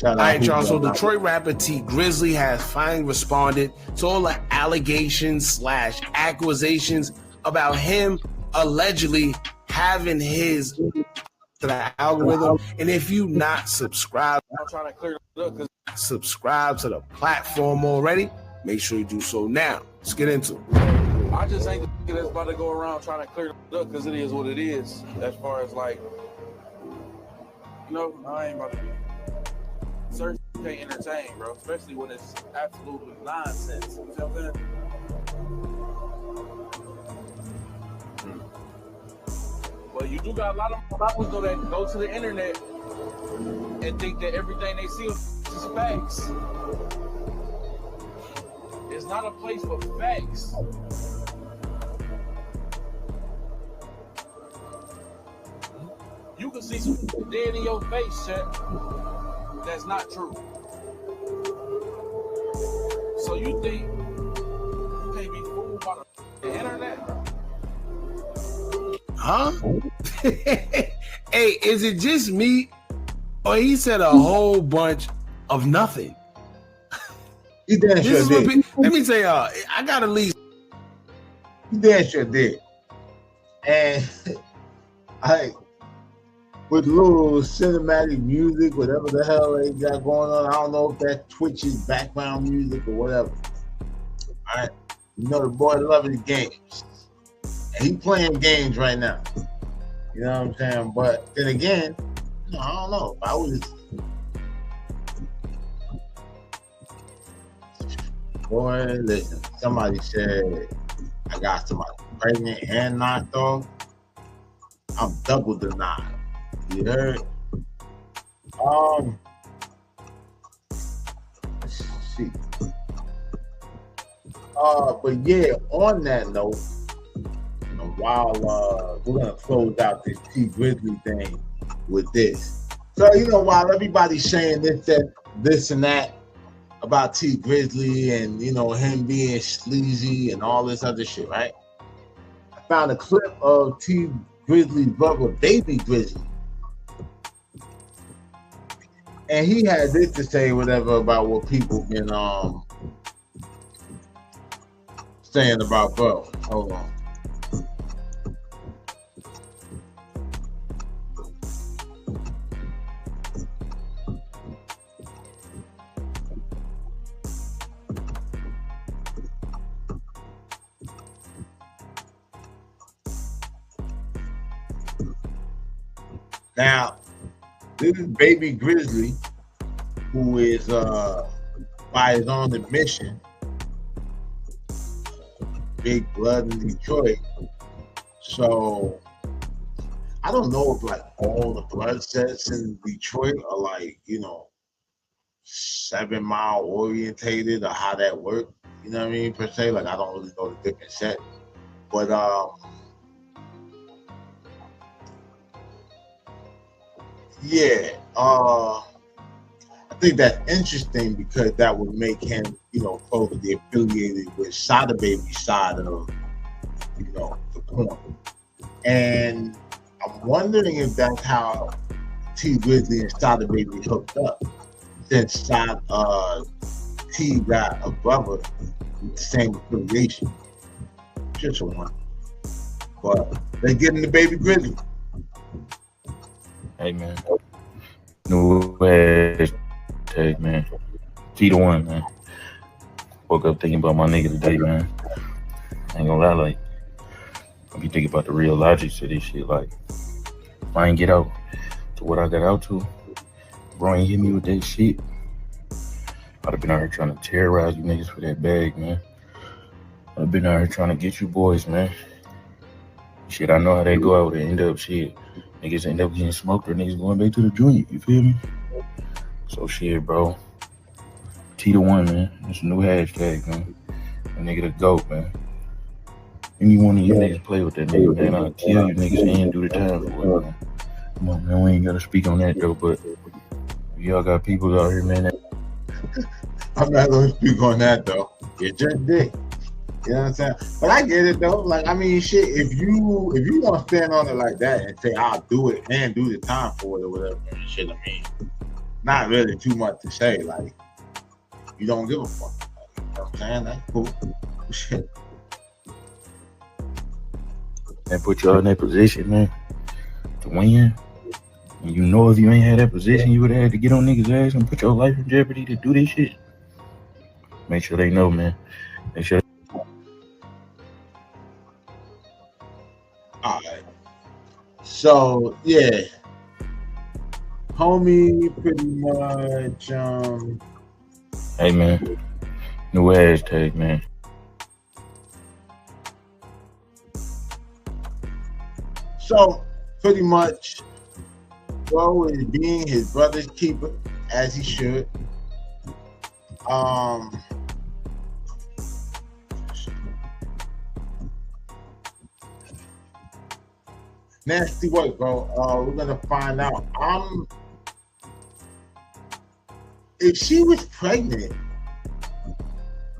All right, y'all. So Detroit rapper T Grizzly has finally responded to all the allegations / accusations about him allegedly having his to the algorithm. And if you not subscribed, I'm trying to clear it up because subscribe to the platform already, make sure you do so now. Let's get into it. I just ain't the nigga that's about to go around trying to clear it up because it is what it is. As far as like, you know, I ain't about to. Certain can't entertain, bro, especially when it's absolutely nonsense. You know what I'm saying? Well, you do got a lot of rappers though that go to the internet and think that everything they see is facts. It's not a place for facts. You can see some dead in your face, chat. That's not true. So you think you can't be fooled by the internet? Huh? Hey, is it just me? Or he said a whole bunch of nothing? He damn sure did. Let me say, I got at least. He damn sure did. And with little cinematic music, whatever the hell they got going on. I don't know if that's Twitch's background music or whatever. All right. You know the boy loving the games. And he playing games right now. You know what I'm saying? But then again, I don't know. If I was boy, listen, somebody said I got somebody pregnant and knocked off. I'm double denied. You heard? Let's see. But yeah, on that note, while we're gonna close out this T Grizzly thing with this. So while everybody's saying this and that about T Grizzly and him being sleazy and all this other shit, right? I found a clip of T Grizzly's brother, Baby Grizzly. And he had this to say, whatever, about what people been saying about bro. Hold on. Now, this is Baby Grizzly, who is by his own admission, big blood in Detroit. So I don't know if like all the blood sets in Detroit are 7 Mile orientated or how that works. You know what I mean, per se. Like I don't really know the different set, but yeah, I think that's interesting because that would make him, closely affiliated with Sada Baby's side of, the porn. And I'm wondering if that's how T Grizzly and Sada Baby hooked up, since T got a brother with the same affiliation. Just a one. But they're getting the Baby Grizzly. Hey man, new hashtag man. T the one man. Woke up thinking about my nigga today, man. I ain't gonna lie, I be thinking about the real logic to this shit. Like, If I ain't get out to what I got out to, bro ain't hit me with that shit, I'd have been out here trying to terrorize you niggas for that bag, man. I've been out here trying to get you boys, man. Shit, I know how they go out and end up shit. Niggas end up getting smoked or niggas going back to the joint, you feel me? So shit, bro. T the one, man. It's a new hashtag, man. That nigga the GOAT, man. Any one of you niggas play with that nigga, man, I'll kill you niggas and do the time for it, man. Come on, man, we ain't gotta speak on that though, but y'all got people out here, man. That... I'm not gonna speak on that though. You just did. You know what I'm saying? But I get it though. Like, I mean, shit, if you want to stand on it like that and say, I'll do it and do the time for it or whatever, shit, I mean, not really too much to say. Like, you don't give a fuck. Like, you know what I'm saying? That's cool. Shit. And put y'all in that position, man, to win. And you know if you ain't had that position, you would have had to get on niggas' ass and put your life in jeopardy to do this shit. Make sure they know, man. Make sure. All right. So yeah, homie, pretty much. Hey man, new hashtag, man. So pretty much, bro is being his brother's keeper as he should. Nasty work, bro. We're gonna find out. If she was pregnant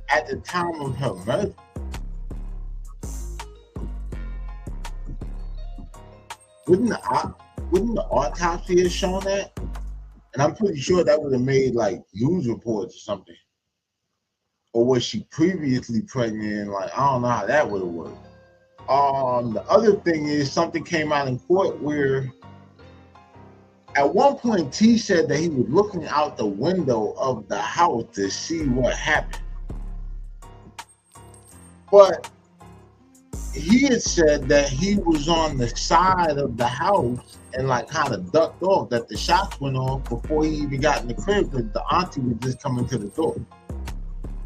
at the time of her murder, wouldn't the autopsy have shown that? And I'm pretty sure that would have made like news reports or something. Or was she previously pregnant? And like, I don't know how that would have worked. The other thing is something came out in court where at one point T said that he was looking out the window of the house to see what happened. But he had said that he was on the side of the house and like kind of ducked off, that the shots went off before he even got in the crib because the auntie was just coming to the door.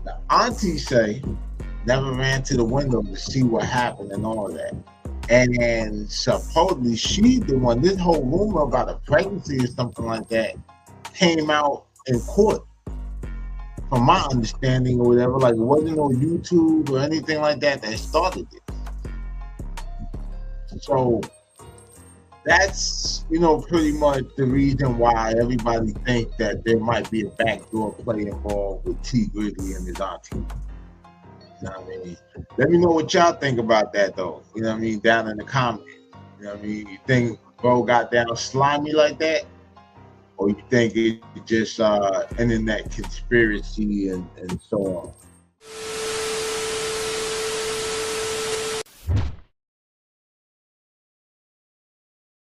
The auntie say never ran to the window to see what happened and all that. And supposedly she's the one, this whole rumor about a pregnancy or something like that came out in court. From my understanding or whatever, like it wasn't on YouTube or anything like that that started it. So that's, you know, pretty much the reason why everybody thinks that there might be a backdoor play involved with T Grizzly and his auntie. You know what I mean? Let me know what y'all think about that though. You know what I mean? Down in the comments. You know what I mean? You think bro got down slimy like that? Or you think it's just internet conspiracy and so on?